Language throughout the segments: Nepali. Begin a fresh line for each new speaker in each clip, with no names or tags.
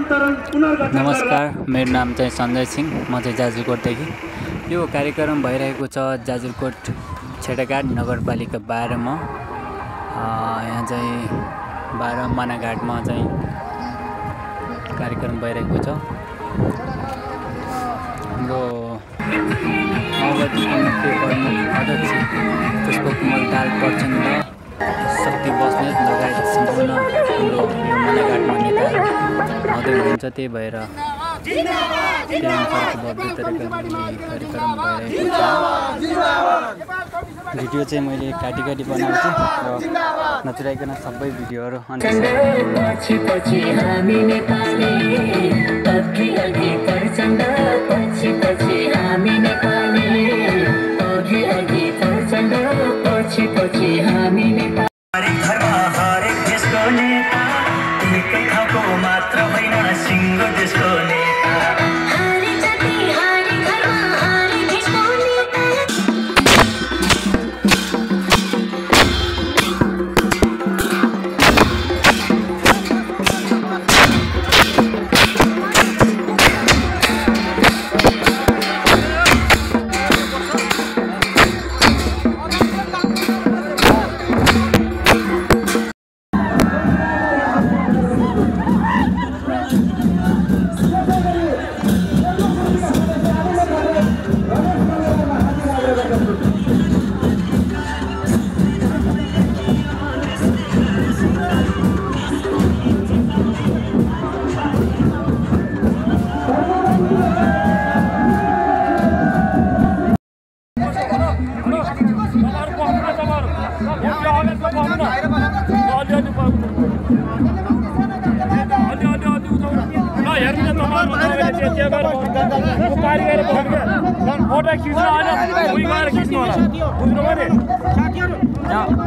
नमस्कार, मेरो नाम चाहिँ सञ्जय सिंह, म चाहिँ जाजरकोटदेखि। यो कार्यक्रम भइरहेको छ जाजरकोट छेटाघाट नगरपालिका 12 मा। यहाँ चाहिँ 12 मानाघाटमा चाहिँ कार्यक्रम भइरहेको छ। हाम्रो माओवादीको मुख्य प्रमुख अध्यक्ष पुष्पकमल दाहाल प्रचण्ड, शक्ति बस्नेत लगायत सम्पूर्ण हाम्रो यो मानाघाटमा नेताहरू आउँदै हुनुहुन्छ। त्यही भएर त्यही अनुसारको भव्य तरिकाले कार्यक्रम भइरहेको छ। भिडियो चाहिँ मैले काटी बनाउँछु र नचुराइकन सबै भिडियोहरू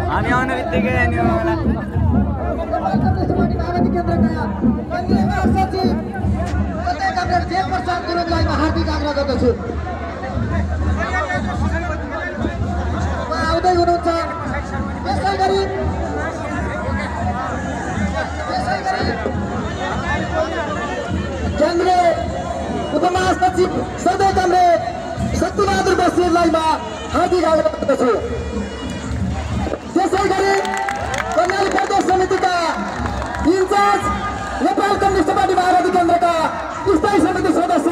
हामी आउने बित्तिकै हार्दिक आग्रह गर्दछु। आउँदै हुनुहुन्छ। त्यसै गरी केन्द्रीय उपमहासचिव सधैँ कमरेड शक्तिबहादुर बस्नेतलाई म हार्दिक आग्रह गर्दछु। त्यसै गरी कर्णाली प्रदेश समितिका इन्चार्ज नेपाल कम्युनिस्ट पार्टी माओवादी केन्द्रका स्थायी समिति सदस्य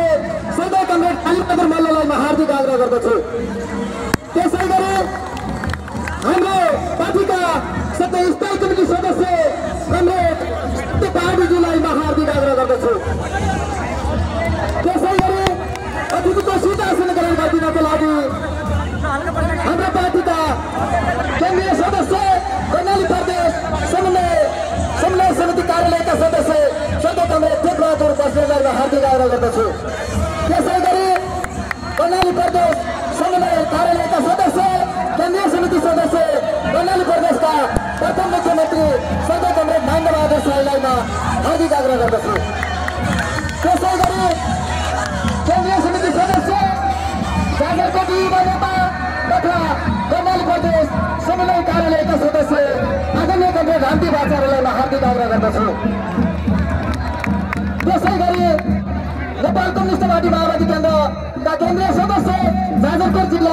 सधैँ कमरेड कालीबहादुर मल्ललाई म हार्दिक आग्रह गर्दछु। त्यसै गरी हाम्रो पार्टीका सबै स्थायी कमिटी सदस्य कमरेड पार्टीजीलाई म हार्दिक आग्रह गर्दछु। त्यसै गरी अतिथिको सिंहासन ग्रहण गरिदिनको लागि हाम्रो पार्टीका केन्द्रीय सदस्य कर्णाली प्रदेश समन्वय समिति कार्यालयका सदस्य सधैँ कमरेड टेकबहादुर बस्नेतलाई म हार्दिक आग्रह गर्दछु। त्यसै गरी कर्णाली प्रदेश समन्वय कार्यालयका सदस्य केन्द्रीय समिति सदस्य कर्णाली प्रदेशका प्रथम मुख्यमन्त्री सधैँ कमरेड माङ्गबहादुर शाहलाई म हार्दिक आग्रह गर्दछु। त्यसै गरी केन्द्रीय समिति सदस्य जाजरकोट युवा नेता तथा कर्णाली प्रदेश समन्वय कार्यालयका सदस्य आदरणीय कमरेड रामदेव आचार्यलाई म हार्दिक आग्रह गर्दछु। त्यसै गरी नेपाल कम्युनिस्ट पार्टी माओवादी केन्द्रका केन्द्रीय सदस्य जाजरकोट जिल्ला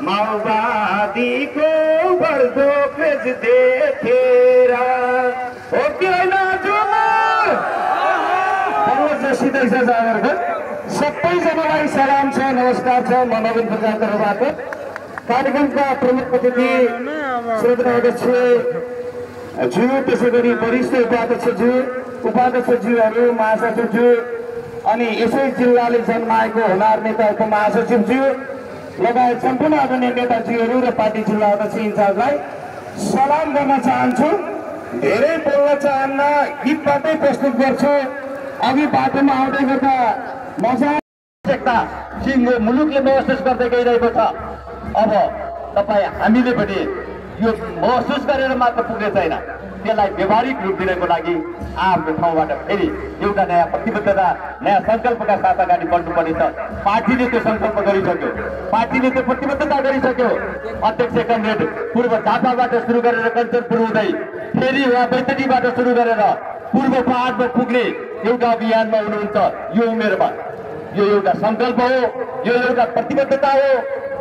माओवादी को बर्दो क्रेज देखेरा हो केना जुमर सिधै जाजरकोट सबैजनालाई सलाम छ, नमस्कार छ। म नवीन प्रधान तर्फबाट कार्यक्रमका प्रमुख अतिथि श्रोता अध्यक्ष ज्यू, त्यसै गरी वरिष्ठ उपाध्यक्षज्यू, महासचिवज्यू,
अनि यसै जिल्लाले जन्माएको हुनार नेता उपमहासचिवज्यू लगायत सम्पूर्ण आदरणीय नेताजीहरू र पार्टी जिल्ला अध्यक्ष इन्चार्जलाई सलाम गर्न चाहन्छु। धेरै बोल्न चाहन्न, गीतबाटै प्रस्तुत गर्छु। अघि बाटोमा आउँदै गर्दा मजा सिङ्गो मुलुकले महसुस गर्दै गइरहेको छ। अब तपाईँ हामीले पनि यो महसुस गरेर मात्र पुग्ने छैन, त्यसलाई व्यवहारिक रूप दिनको लागि आफ्नो ठाउँबाट फेरि एउटा नयाँ प्रतिबद्धता, नयाँ सङ्कल्पका साथ अगाडि बढ्नुपर्नेछ। पार्टीले त्यो सङ्कल्प गरिसक्यो, पार्टीले त्यो प्रतिबद्धता गरिसक्यो। अध्यक्ष कमरेड पूर्व झापाबाट सुरु गरेर कञ्चनपुर हुँदै फेरि उहाँ बैतडीबाट सुरु गरेर पूर्व पहाडमा पुग्ने एउटा अभियानमा हुनुहुन्छ। यो उमेरमा यो एउटा सङ्कल्प हो, यो एउटा प्रतिबद्धता हो,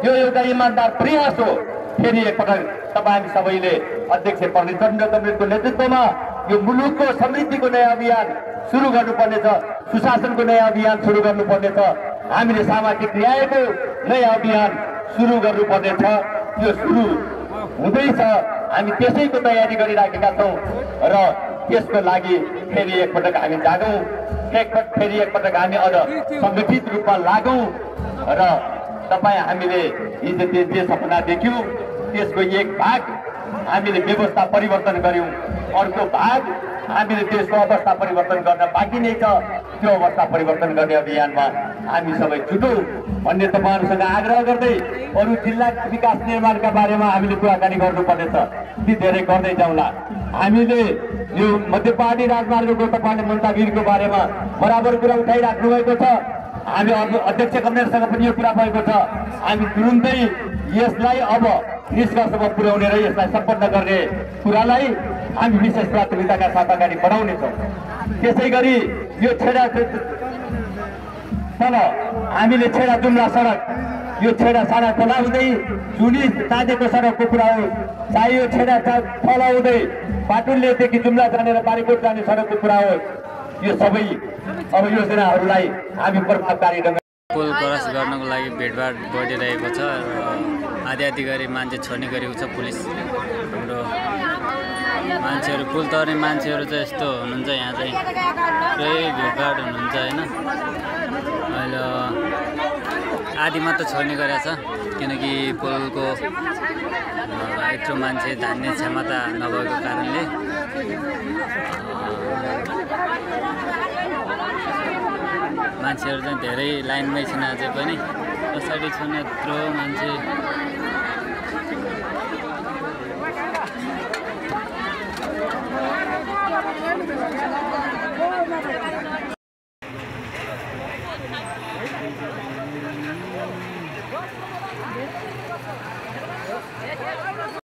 यो एउटा इमान्दार प्रयास हो। फेरि एकपटक तपाईँ हामी सबैले अध्यक्ष प्रनिचन्द्र कमरेडको नेतृत्वमा यो मुलुकको समृद्धिको नयाँ अभियान सुरु गर्नुपर्नेछ, सुशासनको नयाँ अभियान सुरु गर्नुपर्नेछ, हामीले सामाजिक न्यायको नयाँ अभियान सुरु गर्नुपर्नेछ। यो सुरु हुँदैछ, हामी त्यसैको तयारी गरिराखेका छौँ र त्यसको लागि फेरि एकपटक हामी जागौँ, फेरि एकपटक हामी अझ सङ्गठित रूपमा लागौँ र तपाईँ हामीले हिजो जे सपना देख्यौँ त्यसको एक भाग हामीले व्यवस्था परिवर्तन गऱ्यौँ, अर्को भाग हामीले देशको अवस्था परिवर्तन गर्न बाँकी नै छ। त्यो अवस्था परिवर्तन गर्ने अभियानमा हामी सबै जुटौँ भन्ने तपाईँहरूसँग आग्रह गर्दै अरू जिल्ला विकास निर्माणका बारेमा हामीले कुराकानी गर्नुपर्नेछ, ती धेरै गर्दै जाउँला। हामीले यो मध्य पहाडी राजमार्गको तपाईँले मन्तागिरीको बारेमा बराबर कुरा उठाइराख्नु भएको छ। हामी अध्यक्ष कमरेडसँग पनि यो कुरा भएको छ। हामी तुरुन्तै यसलाई अब निष्कर्षमा पुर्याउने र यसलाई सम्पन्न गर्ने कुरालाई हामी विशेष प्राथमिकताका साथ अगाडि बढाउनेछौँ। त्यसै गरी यो छेडा तल हामीले छेडा जुम्ला सडक, यो छेडा साना तला हुँदै जुनी तादेको सडकको कुरा हो, चाहे यो छेडा तल हुँदै पाटुल्यदेखि जुम्ला जाने र बारीकोट जाने सडकको कुरा हो, यो सबै अब योजनाहरूलाई हामी प्रभावकारी ढङ्गले
पुल क्रस गर्नको लागि भिडभाड बढिरहेको छ र आधी गरी मान्छे छोड्ने गरेको छ पुलिस। हाम्रो मान्छेहरू पुल तर्ने मान्छेहरू चाहिँ यस्तो हुनुहुन्छ, यहाँ चाहिँ पुरै भिडभाड हुनुहुन्छ होइन। अहिले आधी मात्र छोड्ने गरेको छ किनकि पुलको यत्रो मान्छे धान्ने क्षमता नभएको कारणले मान्छेहरू चाहिँ धेरै लाइनमै छन् अझै पनि। पछाडि छन् यत्रो मान्छे।